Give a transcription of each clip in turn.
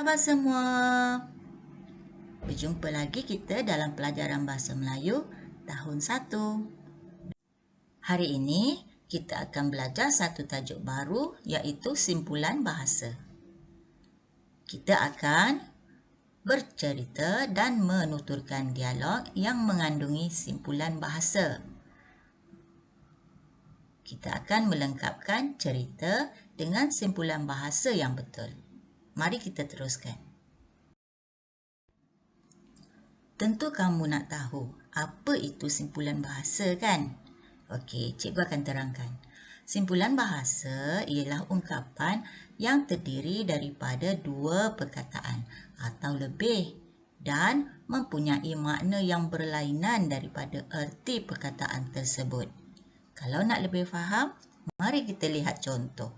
Sahabat semua, berjumpa lagi kita dalam pelajaran Bahasa Melayu tahun 1. Hari ini kita akan belajar satu tajuk baru iaitu simpulan bahasa. Kita akan bercerita dan menuturkan dialog yang mengandungi simpulan bahasa. Kita akan melengkapkan cerita dengan simpulan bahasa yang betul. Mari kita teruskan. Tentu kamu nak tahu apa itu simpulan bahasa kan? Okey, cikgu akan terangkan. Simpulan bahasa ialah ungkapan yang terdiri daripada dua perkataan atau lebih dan mempunyai makna yang berlainan daripada erti perkataan tersebut. Kalau nak lebih faham, mari kita lihat contoh.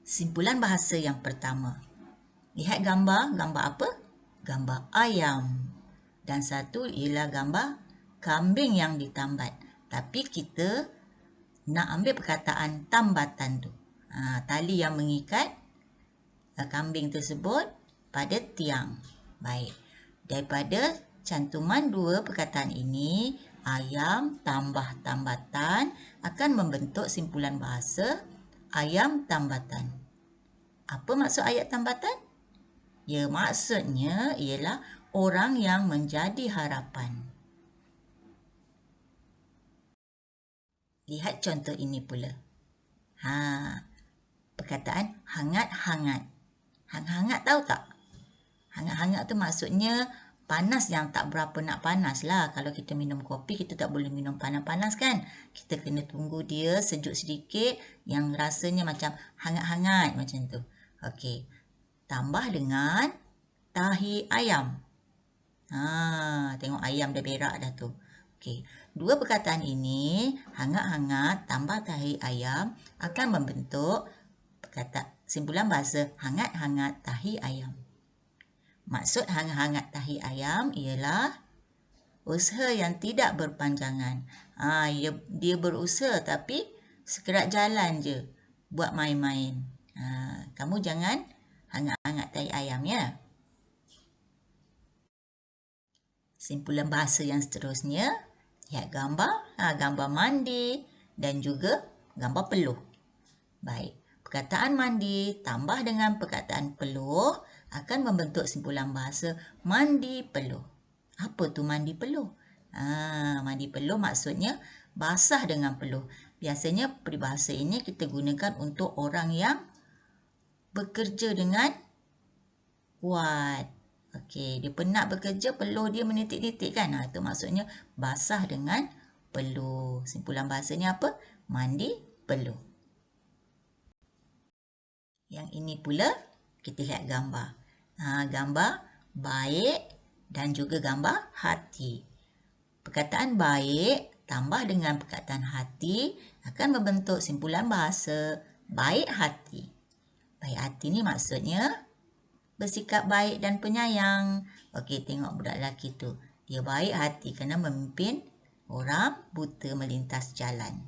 Simpulan bahasa yang pertama. Lihat gambar, gambar apa? Gambar ayam. Dan satu ialah gambar kambing yang ditambat. Tapi kita nak ambil perkataan tambatan tu. Tali yang mengikat kambing tersebut pada tiang. Baik. Daripada cantuman dua perkataan ini, ayam tambah tambatan akan membentuk simpulan bahasa ayam tambatan. Apa maksud ayat tambatan? Ya, maksudnya ialah orang yang menjadi harapan. Lihat contoh ini pula. Perkataan hangat-hangat. Hangat-hangat tahu tak? Hangat-hangat tu maksudnya panas yang tak berapa nak panas lah. Kalau kita minum kopi, kita tak boleh minum panas-panas kan? Kita kena tunggu dia sejuk sedikit yang rasanya macam hangat-hangat macam tu. Okey. Tambah dengan tahi ayam. Tengok ayam dah berak dah tu. Okey. Dua perkataan ini, hangat-hangat tambah tahi ayam akan membentuk simpulan bahasa hangat-hangat tahi ayam. Maksud hangat-hangat tahi ayam ialah usaha yang tidak berpanjangan. Dia berusaha tapi sekerat jalan je buat main-main. Kamu jangan hangat-hangat tahi ayam ya. Simpulan bahasa yang seterusnya, lihat gambar, gambar mandi dan juga gambar peluh. Baik, perkataan mandi tambah dengan perkataan peluh akan membentuk simpulan bahasa mandi peluh. Apa tu mandi peluh? Mandi peluh maksudnya basah dengan peluh. Biasanya peribahasa ini kita gunakan untuk orang yang bekerja dengan kuat. Okey, dia penat bekerja, peluh dia menitik-nitik kan? Itu maksudnya basah dengan peluh. Simpulan bahasanya apa? Mandi peluh. Yang ini pula kita lihat gambar. Gambar baik dan juga gambar hati. Perkataan baik tambah dengan perkataan hati akan membentuk simpulan bahasa baik hati. Baik hati ni maksudnya bersikap baik dan penyayang. Okey, tengok budak lelaki tu. Dia baik hati kerana memimpin orang buta melintas jalan.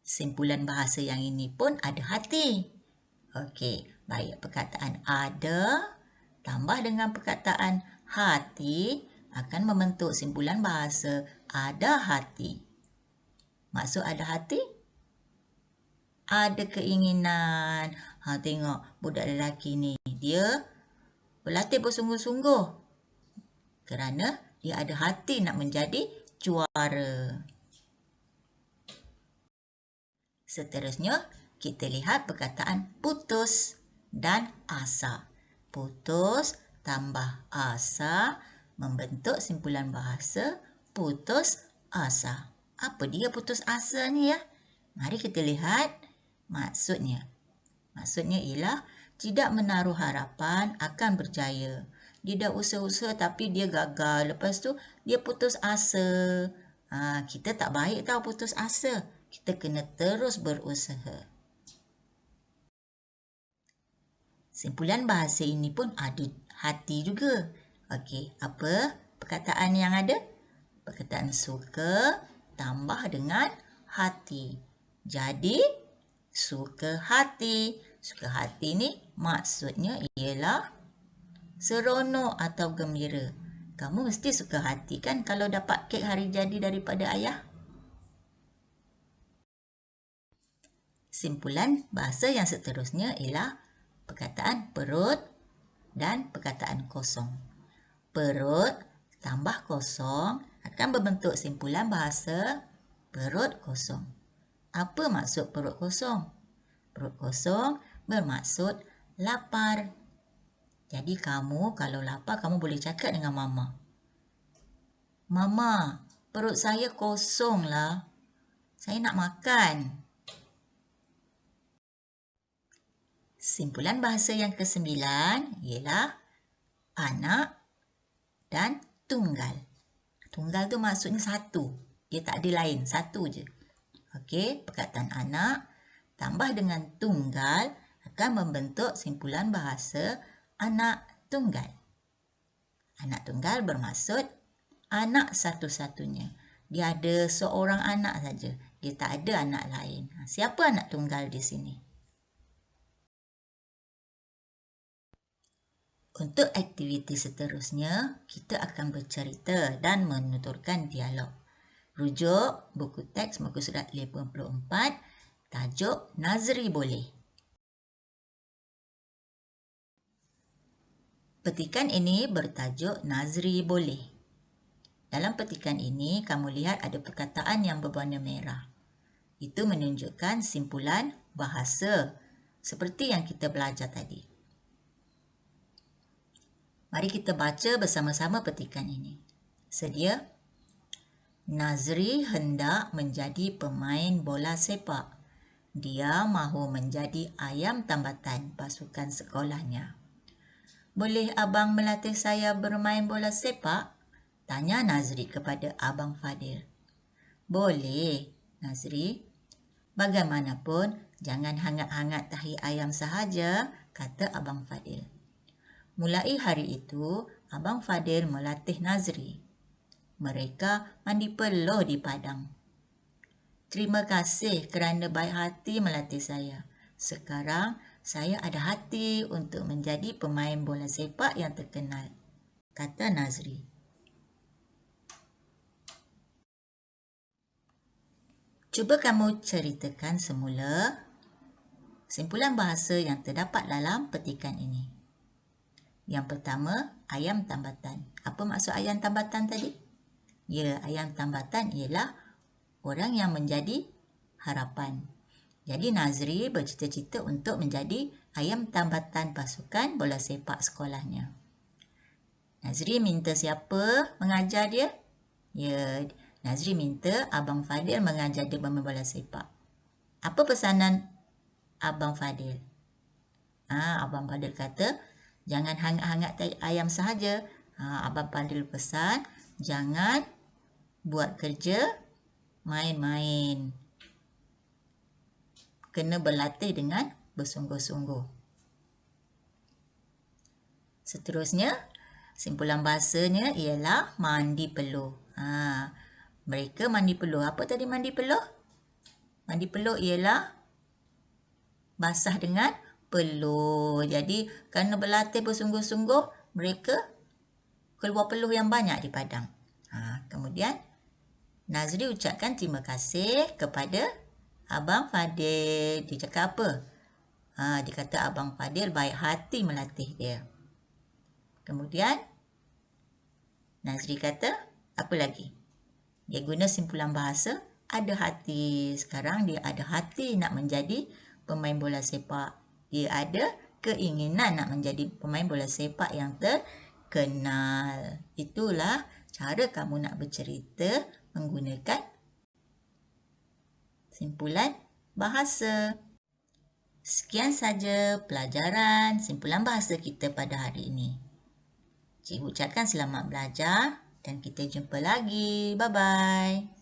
Simpulan bahasa yang ini pun ada hati. Okey, baik perkataan ada tambah dengan perkataan hati akan membentuk simpulan bahasa ada hati. Maksud ada hati? Ada keinginan. Tengok budak lelaki ni. Dia berlatih bersungguh-sungguh kerana dia ada hati nak menjadi juara. Seterusnya, kita lihat perkataan putus dan asa. Putus tambah asa membentuk simpulan bahasa putus asa. Apa dia putus asa ni ya? Mari kita lihat maksudnya. Maksudnya ialah tidak menaruh harapan akan berjaya. Dia dah usaha-usaha tapi dia gagal. Lepas tu dia putus asa. Kita tak baik tahu putus asa. Kita kena terus berusaha. Simpulan bahasa ini pun ada hati juga. Okey, apa perkataan yang ada? Perkataan suka tambah dengan hati. Jadi, suka hati. Suka hati ni maksudnya ialah seronok atau gembira. Kamu mesti suka hati kan kalau dapat kek hari jadi daripada ayah? Simpulan bahasa yang seterusnya ialah perkataan perut dan perkataan kosong. Perut tambah kosong akan membentuk simpulan bahasa perut kosong. Apa maksud perut kosong? Perut kosong bermaksud lapar. Jadi kamu kalau lapar kamu boleh cakap dengan mama. Mama, perut saya kosong lah. Saya nak makan. Simpulan bahasa yang ke-9 ialah anak dan tunggal. Tunggal tu maksudnya satu. Dia tak ada lain, satu je. Okey, perkataan anak tambah dengan tunggal akan membentuk simpulan bahasa anak tunggal. Anak tunggal bermaksud anak satu-satunya. Dia ada seorang anak saja. Dia tak ada anak lain. Siapa anak tunggal di sini? Untuk aktiviti seterusnya, kita akan bercerita dan menuturkan dialog. Rujuk buku teks muka surat 84, tajuk Nazri Boleh. Petikan ini bertajuk Nazri Boleh. Dalam petikan ini, kamu lihat ada perkataan yang berwarna merah. Itu menunjukkan simpulan bahasa seperti yang kita belajar tadi. Mari kita baca bersama-sama petikan ini. Sedia? Nazri hendak menjadi pemain bola sepak. Dia mahu menjadi ayam tambatan pasukan sekolahnya. Boleh abang melatih saya bermain bola sepak? Tanya Nazri kepada Abang Fadil. Boleh, Nazri. Bagaimanapun, jangan hangat-hangat tahi ayam sahaja, kata Abang Fadil. Mulai hari itu, Abang Fadil melatih Nazri. Mereka mandi peluh di padang. Terima kasih kerana baik hati melatih saya. Sekarang, saya ada hati untuk menjadi pemain bola sepak yang terkenal, kata Nazri. Cuba kamu ceritakan semula simpulan bahasa yang terdapat dalam petikan ini. Yang pertama, ayam tambatan. Apa maksud ayam tambatan tadi? Ya, ayam tambatan ialah orang yang menjadi harapan. Jadi Nazri bercita-cita untuk menjadi ayam tambatan pasukan bola sepak sekolahnya. Nazri minta siapa mengajar dia? Ya, Nazri minta Abang Fadil mengajar dia bermain bola sepak. Apa pesanan Abang Fadil? Abang Fadil kata, jangan hangat-hangat tahi ayam sahaja. Abang Fadil pesan, jangan buat kerja main-main. Kena berlatih dengan bersungguh-sungguh. Seterusnya, simpulan bahasanya ialah mandi peluh. Mereka mandi peluh. Apa tadi mandi peluh? Mandi peluh ialah basah dengan peluh. Jadi, kerana berlatih bersungguh-sungguh, mereka keluar peluh yang banyak di padang. Kemudian, Nazri ucapkan terima kasih kepada Abang Fadil. Dia cakap apa? Dia kata Abang Fadil baik hati melatih dia. Kemudian, Nazri kata, apa lagi? Dia guna simpulan bahasa, ada hati. Sekarang dia ada hati nak menjadi pemain bola sepak. Dia ada keinginan nak menjadi pemain bola sepak yang terkenal. Itulah cara kamu nak bercerita menggunakan simpulan bahasa. Sekian saja pelajaran simpulan bahasa kita pada hari ini. Cikgu ucapkan selamat belajar dan kita jumpa lagi. Bye-bye.